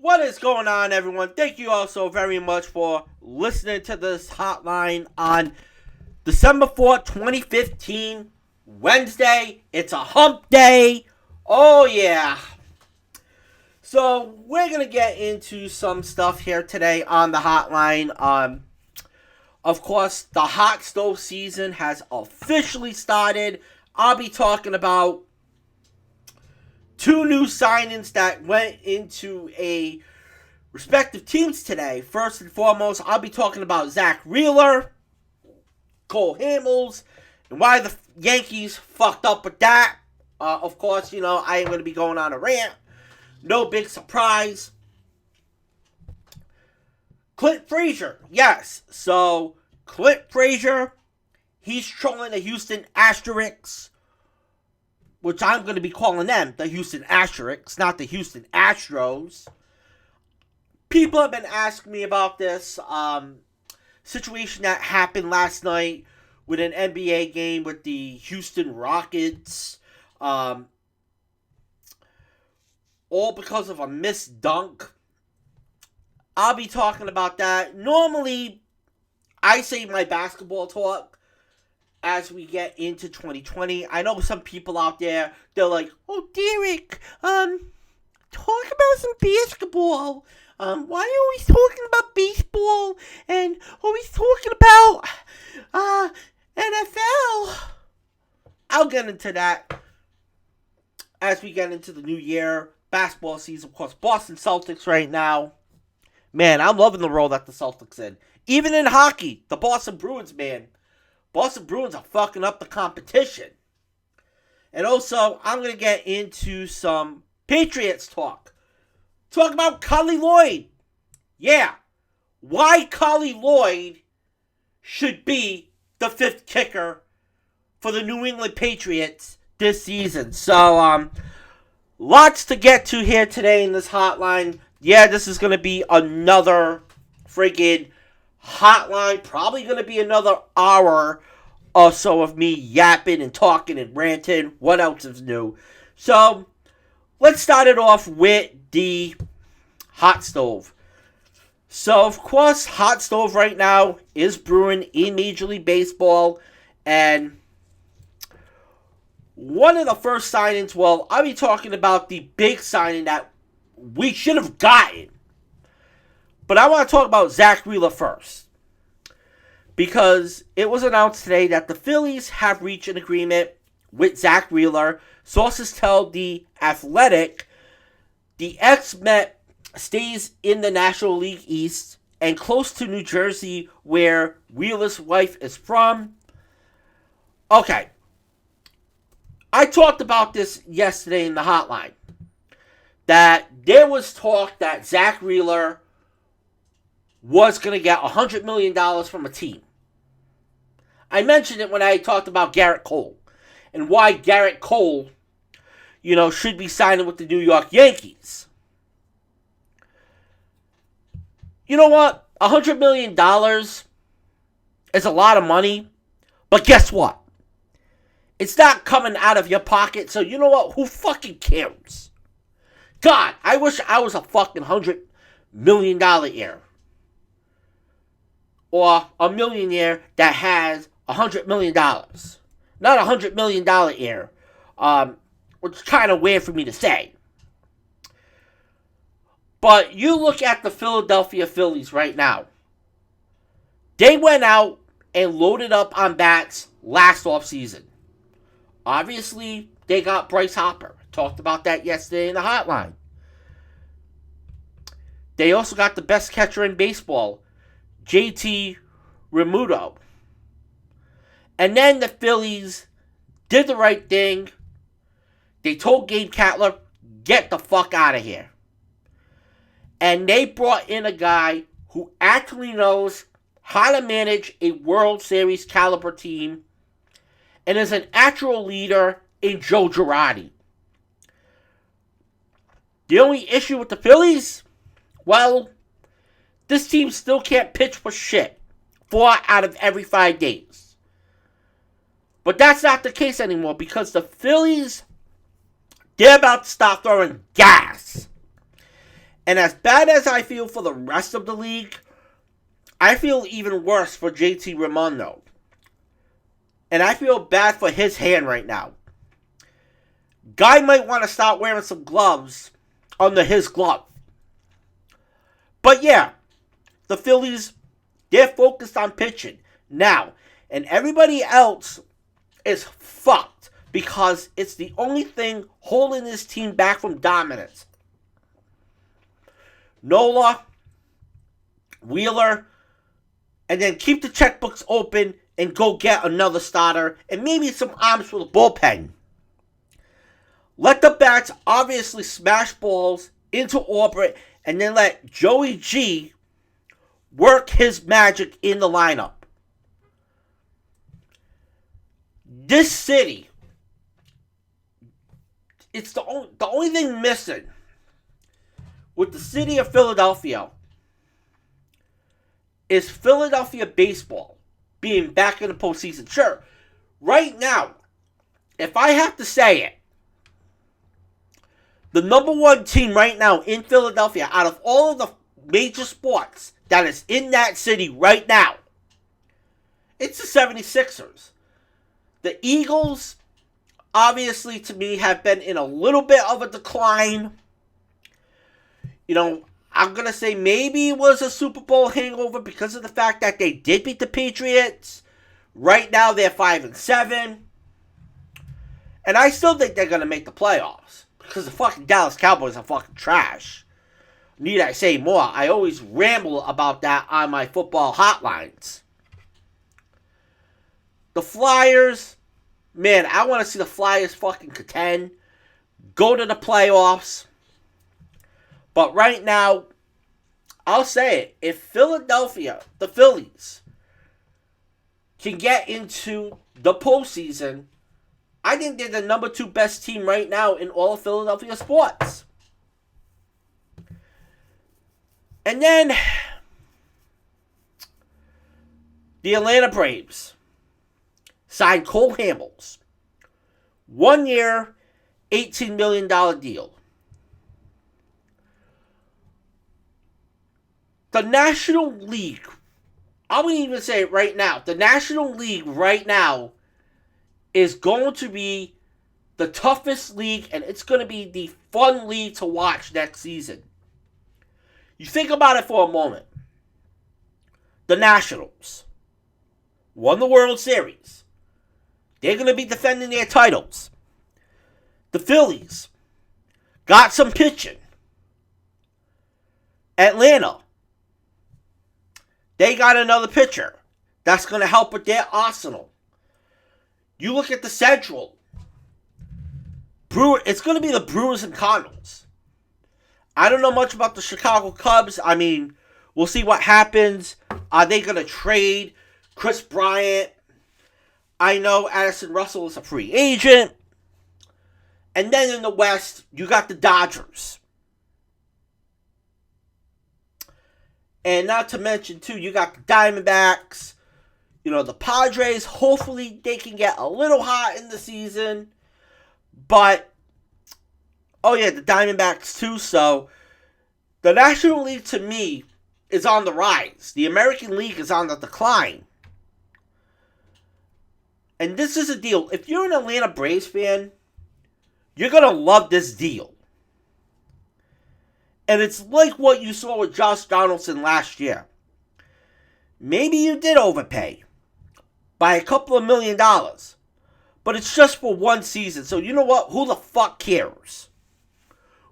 What is going on, everyone? Thank you all so very much for listening to this hotline on December 4th, 2015, Wednesday. It's a hump day. Oh, yeah. So, we're going to get into some stuff here today on the hotline. Of course, the hot stove season has officially started. I'll be talking about two new signings that went into a respective teams today. First and foremost, I'll be talking about Zach Wheeler, Cole Hamels, and why the Yankees fucked up with that. Of course, I ain't going to be going on a rant. No big surprise. Clint Frazier, yes. So, Clint Frazier, he's trolling the Houston Asterisks, which I'm going to be calling them the Houston Asterisks, not the Houston Astros. People have been asking me about this situation that happened last night with an NBA game with the Houston Rockets. All because of a missed dunk. I'll be talking about that. Normally, I save my basketball talk as we get into 2020. I know some people out there, they're like, oh, Derek, talk about some basketball. Why are you always talking about baseball and always talking about NFL? I'll get into that as we get into the new year. Basketball season, of course, Boston Celtics right now. Man, I'm loving the role that the Celtics in. Even in hockey, the Boston Bruins, man. Boston Bruins are fucking up the competition. And also, I'm going to get into some Patriots talk. Talk about Collie Lloyd. Yeah. Why Collie Lloyd should be the fifth kicker for the New England Patriots this season. So, lots to get to here today in this hotline. Yeah, this is going to be another friggin' hotline. Probably going to be another hour or so of me yapping and talking and ranting. What else is new? So, let's start it off with the hot stove. So, of course, hot stove right now is brewing in Major League Baseball. And one of the first signings, well, I'll be talking about the big signing that we should have gotten. But I want to talk about Zach Wheeler first. Because it was announced today that the Phillies have reached an agreement with Zach Wheeler. Sources tell The Athletic the ex-Met stays in the National League East and close to New Jersey, where Wheeler's wife is from. Okay. I talked about this yesterday in the hotline. That there was talk that Zach Wheeler was going to get $100 million from a team. I mentioned it when I talked about Garrett Cole. And why Garrett Cole, should be signing with the New York Yankees. You know what? $100 million is a lot of money. But guess what? It's not coming out of your pocket, so you know what? Who fucking cares? God, I wish I was a fucking $100 million heir. Or a millionaire that has $100 million. Not $100 million heir. Which is kind of weird for me to say. But you look at the Philadelphia Phillies right now. They went out and loaded up on bats last offseason. Obviously, they got Bryce Harper. Talked about that yesterday in the hotline. They also got the best catcher in baseball, JT Realmuto. And then the Phillies did the right thing. They told Gabe Kapler, get the fuck out of here. And they brought in a guy who actually knows how to manage a World Series caliber team and is an actual leader in Joe Girardi. The only issue with the Phillies? Well, this team still can't pitch for shit 4 out of every 5 days. But that's not the case anymore because the Phillies, they're about to start throwing gas. And as bad as I feel for the rest of the league, I feel even worse for JT Realmuto. And I feel bad for his hand right now. Guy might want to start wearing some gloves under his glove. But yeah, the Phillies, they're focused on pitching now. And everybody else is fucked because it's the only thing holding this team back from dominance. Nola, Wheeler, and then keep the checkbooks open and go get another starter and maybe some arms for the bullpen. Let the bats obviously smash balls into orbit and then let Joey G work his magic in the lineup. This city, it's the only thing missing with the city of Philadelphia is Philadelphia baseball being back in the postseason. Sure, right now, if I have to say it, the number one team right now in Philadelphia, out of all of the major sports that is in that city right now, it's the 76ers. The Eagles, obviously, to me, have been in a little bit of a decline. You know, I'm going to say maybe it was a Super Bowl hangover because of the fact that they did beat the Patriots. Right now, they're 5-7. And I still think they're going to make the playoffs. Because the fucking Dallas Cowboys are fucking trash. Need I say more? I always ramble about that on my football hotlines. The Flyers, man, I want to see the Flyers fucking contend. Go to the playoffs. But right now, I'll say it. If Philadelphia, the Phillies, can get into the postseason, I think they're the number 2 best team right now in all of Philadelphia sports. And then, the Atlanta Braves signed Cole Hamels. 1 year, $18 million deal. The National League, I wouldn't even say it right now, the National League right now is going to be the toughest league, and it's going to be the fun league to watch next season. You think about it for a moment. The Nationals won the World Series. They're going to be defending their titles. The Phillies got some pitching. Atlanta, they got another pitcher that's going to help with their arsenal. You look at the Central. It's going to be the Brewers and Cardinals. I don't know much about the Chicago Cubs. I mean, we'll see what happens. Are they going to trade Chris Bryant? I know Addison Russell is a free agent. And then in the West, you got the Dodgers. And not to mention, too, you got the Diamondbacks. You know, the Padres, hopefully they can get a little hot in the season. But, oh yeah, the Diamondbacks too. So, the National League to me is on the rise. The American League is on the decline. And this is a deal. If you're an Atlanta Braves fan, you're going to love this deal. And it's like what you saw with Josh Donaldson last year. Maybe you did overpay by a couple of $1 million. But it's just for one season. So you know what? Who the fuck cares?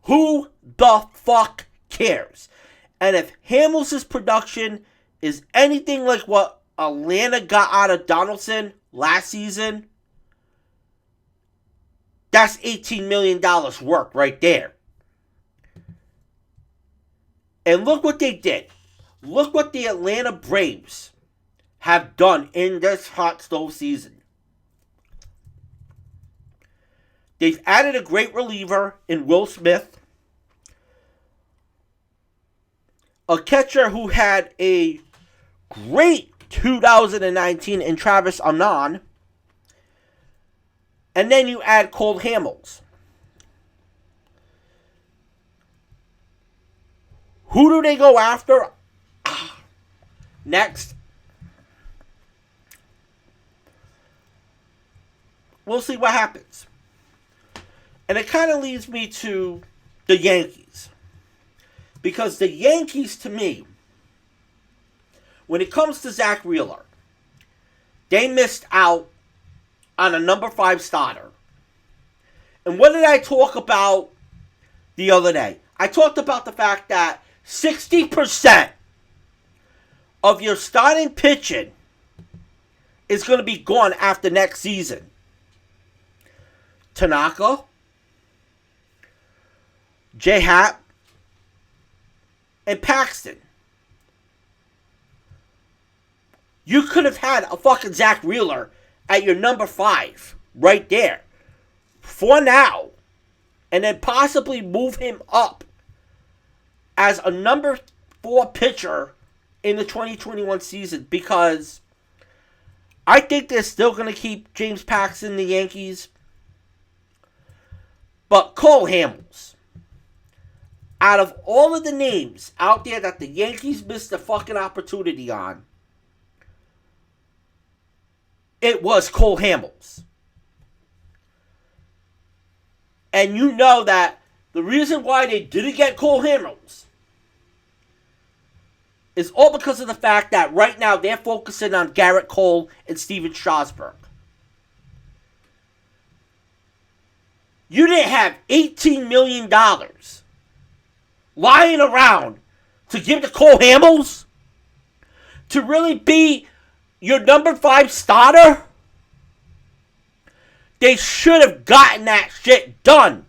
Who the fuck cares? And if Hamels' production is anything like what Atlanta got out of Donaldson last season, that's $18 million work right there. And look what they did. Look what the Atlanta Braves have done in this hot stove season. They've added a great reliever in Will Smith. A catcher who had a great 2019 in Travis Anand. And then you add Cole Hamels. Who do they go after next? We'll see what happens. And it kind of leads me to the Yankees. Because the Yankees, to me, when it comes to Zach Wheeler, they missed out on a number 5 starter. And what did I talk about the other day? I talked about the fact that 60% of your starting pitching is going to be gone after next season. Tanaka, J-Hap, and Paxton. You could have had a fucking Zach Wheeler at your number 5 right there for now, and then possibly move him up as a number 4 pitcher in the 2021 season, because I think they're still going to keep James Paxton in the Yankees. But Cole Hamels, out of all of the names out there that the Yankees missed the fucking opportunity on, it was Cole Hamels. And you know that the reason why they didn't get Cole Hamels is all because of the fact that right now they're focusing on Garrett Cole and Steven Strasburg. You didn't have $18 million lying around to give to Cole Hamels to really be your number 5 starter. They should have gotten that shit done.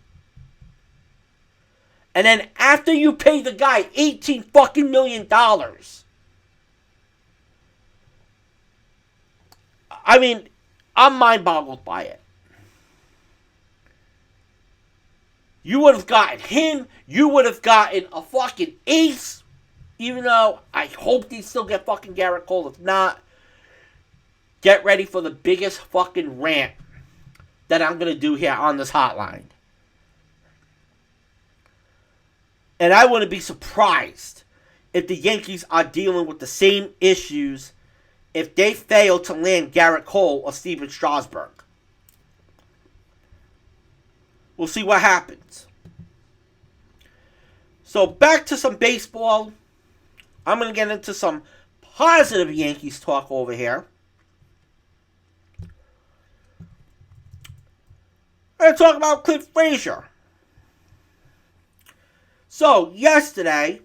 And then after you pay the guy $18 fucking million, I mean, I'm mind boggled by it. You would have gotten him. You would have gotten a fucking ace. Even though I hope they still get fucking Garrett Cole. If not, get ready for the biggest fucking rant that I'm going to do here on this hotline. And I wouldn't be surprised if the Yankees are dealing with the same issues if they fail to land Garrett Cole or Steven Strasburg. We'll see what happens. So back to some baseball. I'm going to get into some positive Yankees talk over here. I'm going to talk about Clint Frazier. So yesterday,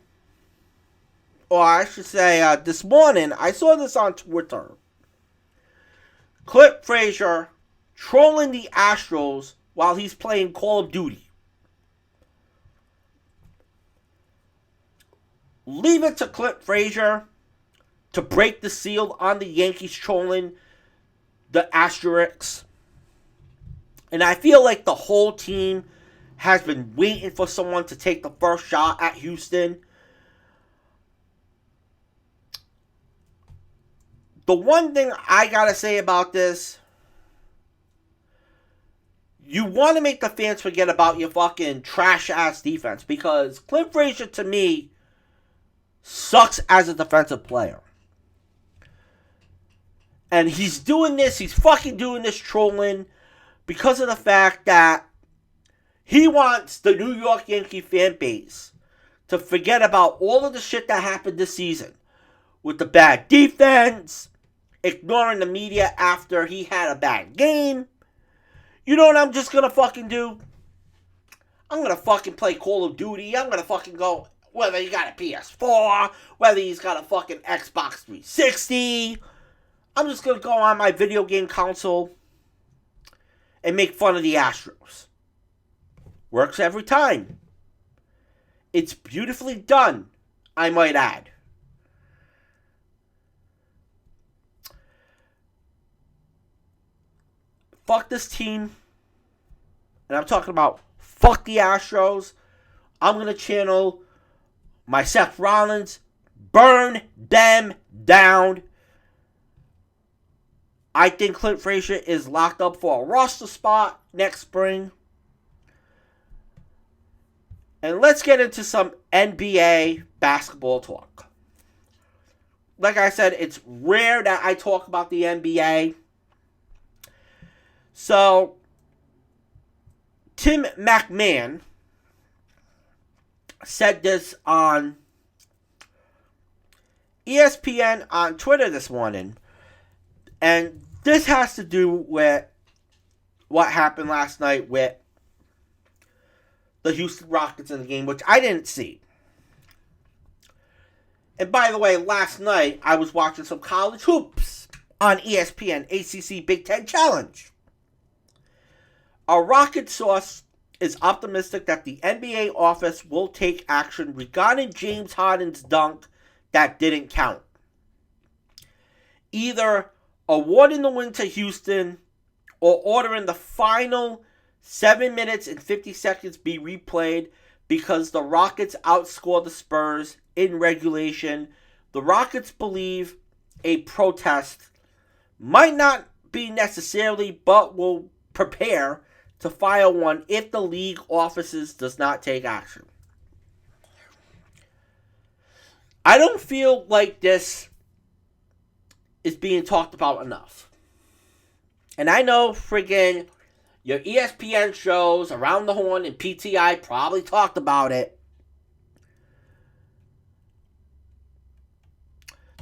or I should say this morning, I saw this on Twitter. Clint Frazier trolling the Astros while he's playing Call of Duty. Leave it to Clint Frazier to break the seal on the Yankees trolling the Astros. And I feel like the whole team has been waiting for someone to take the first shot at Houston. The one thing I gotta say about this, you want to make the fans forget about your fucking trash-ass defense, because Clint Frazier, to me, sucks as a defensive player. And he's fucking doing this trolling because of the fact that he wants the New York Yankee fan base to forget about all of the shit that happened this season. With the bad defense, ignoring the media after he had a bad game. You know what I'm just gonna fucking do? I'm gonna fucking play Call of Duty. I'm gonna fucking go, whether he got a PS4, whether he's got a fucking Xbox 360. I'm just gonna go on my video game console and make fun of the Astros. Works every time. It's beautifully done, I might add. Fuck this team. And I'm talking about fuck the Astros. I'm going to channel my Seth Rollins. Burn them down. I think Clint Frazier is locked up for a roster spot next spring. And let's get into some NBA basketball talk. Like I said, it's rare that I talk about the NBA. So, Tim McMahon said this on ESPN on Twitter this morning. And this has to do with what happened last night with the Houston Rockets in the game, which I didn't see. And by the way, last night I was watching some college hoops on ESPN, ACC Big Ten Challenge. A Rocket source is optimistic that the NBA office will take action regarding James Harden's dunk that didn't count. Either awarding the win to Houston or ordering the final 7 minutes and 50 seconds be replayed because the Rockets outscored the Spurs in regulation. The Rockets believe a protest might not be necessarily, but will prepare to file one if the league offices does not take action. I don't feel like this is being talked about enough. And I know friggin' your ESPN shows, Around the Horn and PTI probably talked about it.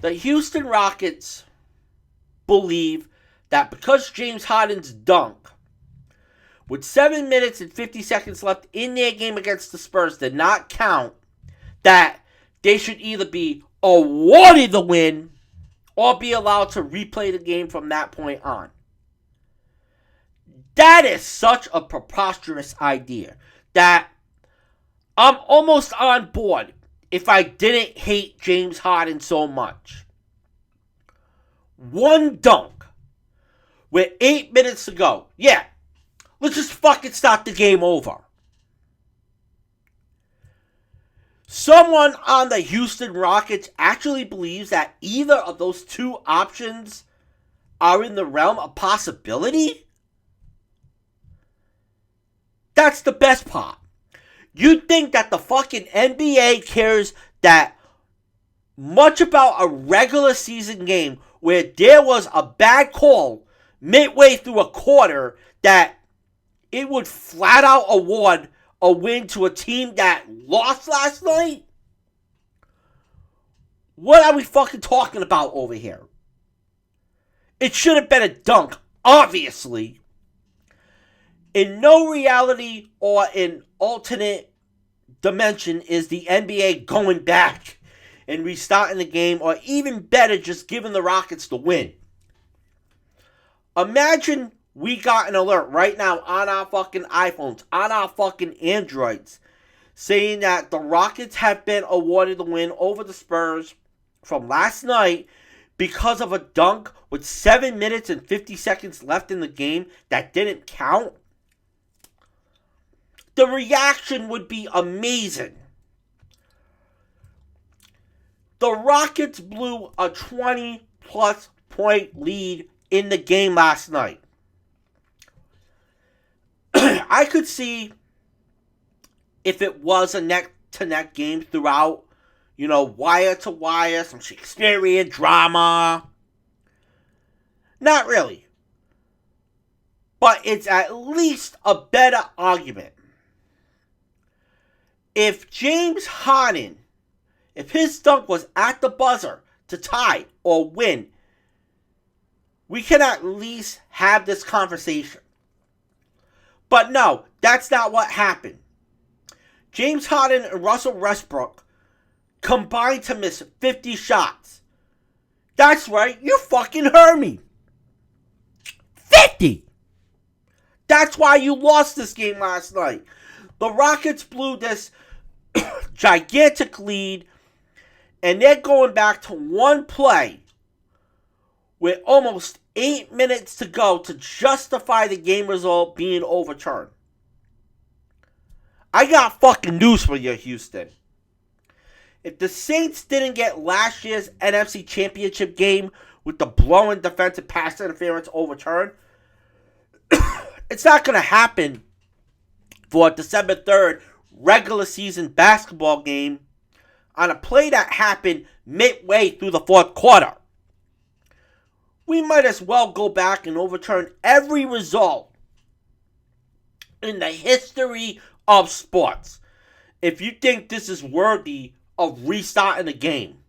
The Houston Rockets believe that because James Harden's dunk, with 7 minutes and 50 seconds left in their game against the Spurs, did not count, that they should either be awarded the win or be allowed to replay the game from that point on. That is such a preposterous idea that I'm almost on board if I didn't hate James Harden so much. One dunk with 8 minutes to go. Yeah, let's just fucking start the game over. Someone on the Houston Rockets actually believes that either of those two options are in the realm of possibility? That's the best part. You think that the fucking NBA cares that much about a regular season game where there was a bad call midway through a quarter that it would flat out award a win to a team that lost last night? What are we fucking talking about over here? It should have been a dunk, obviously. In no reality or in alternate dimension is the NBA going back and restarting the game, or even better, just giving the Rockets the win. Imagine we got an alert right now on our fucking iPhones, on our fucking Androids, saying that the Rockets have been awarded the win over the Spurs from last night because of a dunk with 7 minutes and 50 seconds left in the game that didn't count. The reaction would be amazing. The Rockets blew a 20-plus point lead in the game last night. I could see if it was a neck-to-neck game throughout, wire-to-wire, some Shakespearean drama. Not really. But it's at least a better argument. If James Harden, if his dunk was at the buzzer to tie or win, we can at least have this conversation. But no, that's not what happened. James Harden and Russell Westbrook combined to miss 50 shots. That's right, you fucking heard me. 50! That's why you lost this game last night. The Rockets blew this gigantic lead, and they're going back to one play with almost 8 minutes to go to justify the game result being overturned. I got fucking news for you, Houston. If the Saints didn't get last year's NFC Championship game with the blowing defensive pass interference overturned, it's not going to happen for December 3rd regular season basketball game on a play that happened midway through the fourth quarter. We might as well go back and overturn every result in the history of sports if you think this is worthy of restarting the game.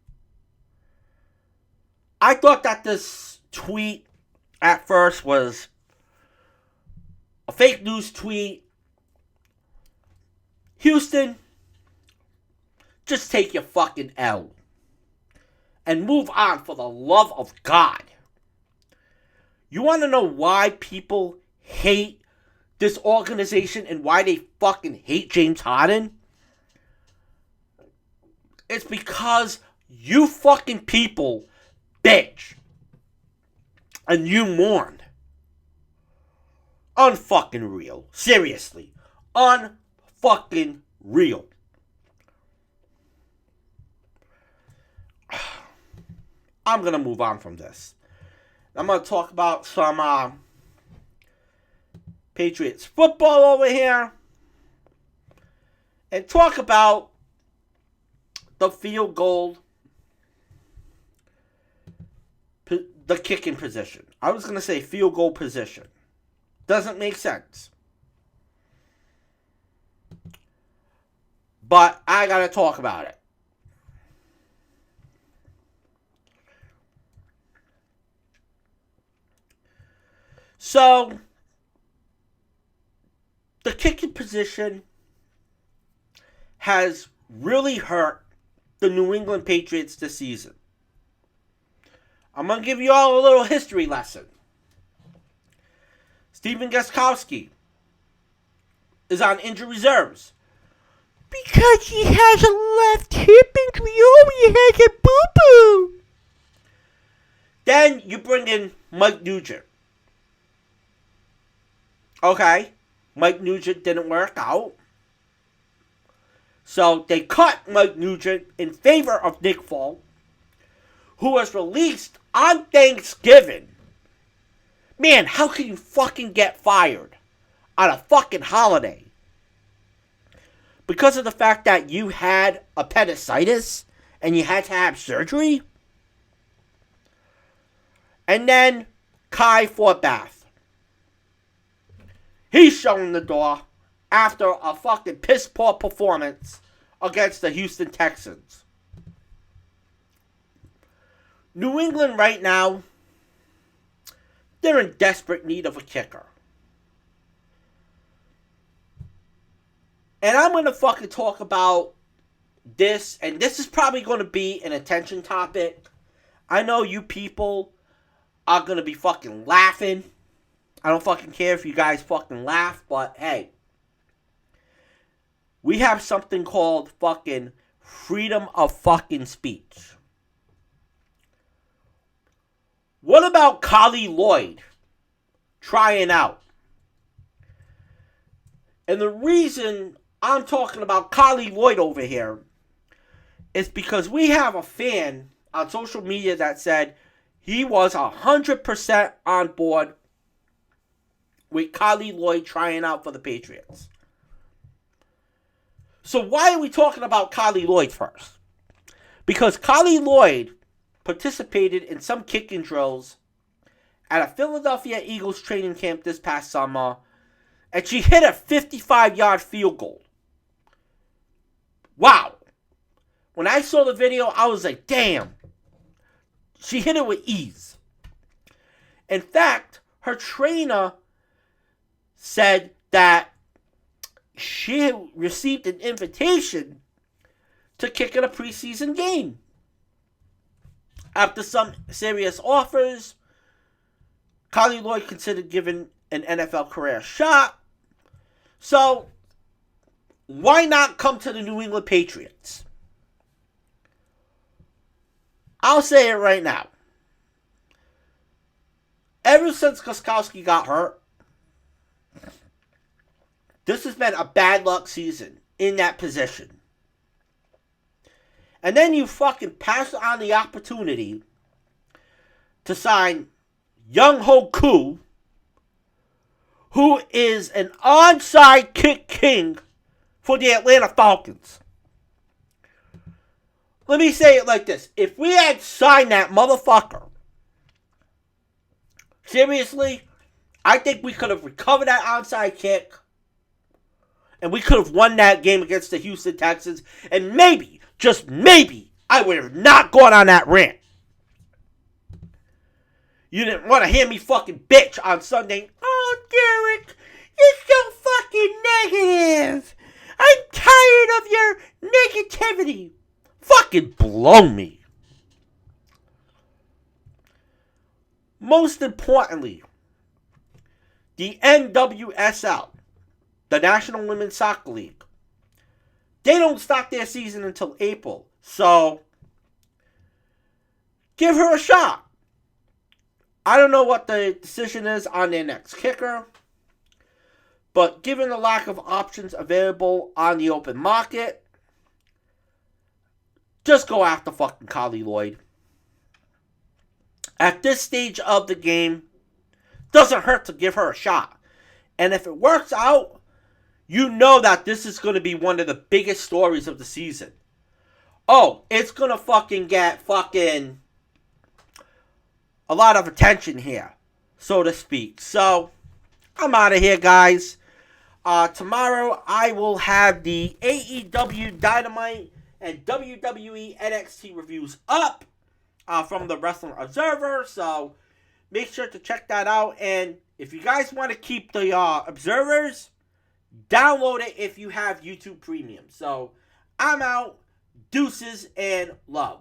I thought that this tweet at first was a fake news tweet. Houston, just take your fucking L and move on, for the love of God. You want to know why people hate this organization and why they fucking hate James Harden? It's because you fucking people bitch and you mourned. Unfucking real. Seriously. Unfucking real. I'm gonna move on from this. I'm gonna talk about some Patriots football over here and talk about the field goal, the kicking position. I was gonna say field goal position. Doesn't make sense. But I gotta talk about it. So, the kicking position has really hurt the New England Patriots this season. I'm going to give you all a little history lesson. Stephen Gostkowski is on injured reserves because he has a left hip injury. Oh, he has a boo-boo. Then you bring in Mike Nugent. Okay, Mike Nugent didn't work out. So they cut Mike Nugent in favor of Nick Folk, who was released on Thanksgiving. Man, how can you fucking get fired on a fucking holiday? Because of the fact that you had appendicitis and you had to have surgery? And then Kai Forbath. He's showing the door after a fucking piss-poor performance against the Houston Texans. New England right now, they're in desperate need of a kicker. And I'm going to fucking talk about this, and this is probably going to be an attention topic. I know you people are going to be fucking laughing. I don't fucking care if you guys fucking laugh, but hey. We have something called fucking freedom of fucking speech. What about Kali Lloyd trying out? And the reason I'm talking about Kali Lloyd over here is because we have a fan on social media that said he was 100% on board with Kali Lloyd trying out for the Patriots. So why are we talking about Kali Lloyd first? Because Kali Lloyd participated in some kicking drills at a Philadelphia Eagles training camp this past summer, and she hit a 55-yard field goal. Wow. When I saw the video, I was like, damn. She hit it with ease. In fact, her trainer said that she received an invitation to kick in a preseason game. After some serious offers, Kali Lloyd considered giving an NFL career a shot. So, why not come to the New England Patriots? I'll say it right now. Ever since Gostkowski got hurt, this has been a bad luck season in that position. And then you fucking pass on the opportunity to sign Young Ho Koo, who is an onside kick king for the Atlanta Falcons. let me say it like this. If we had signed that motherfucker, seriously, I think we could have recovered that onside kick. And we could have won that game against the Houston Texans. And maybe, just maybe, I would have not gone on that rant. You didn't want to hear me fucking bitch on Sunday. Oh, Derek, you're so fucking negative. I'm tired of your negativity. Fucking blow me. Most importantly, the NWSL, the National Women's Soccer League, they don't start their season until April. So, give her a shot. I don't know what the decision is on their next kicker. But given the lack of options available on the open market, just go after fucking Carly Lloyd. At this stage of the game, doesn't hurt to give her a shot. And if it works out, you know that this is going to be one of the biggest stories of the season. Oh, it's going to fucking get fucking a lot of attention here, so to speak. So, I'm out of here, guys. Tomorrow, I will have the AEW Dynamite and WWE NXT reviews up from the Wrestling Observer. So, make sure to check that out. And if you guys want to keep the Observers, download it if you have YouTube Premium. So, I'm out. Deuces and love.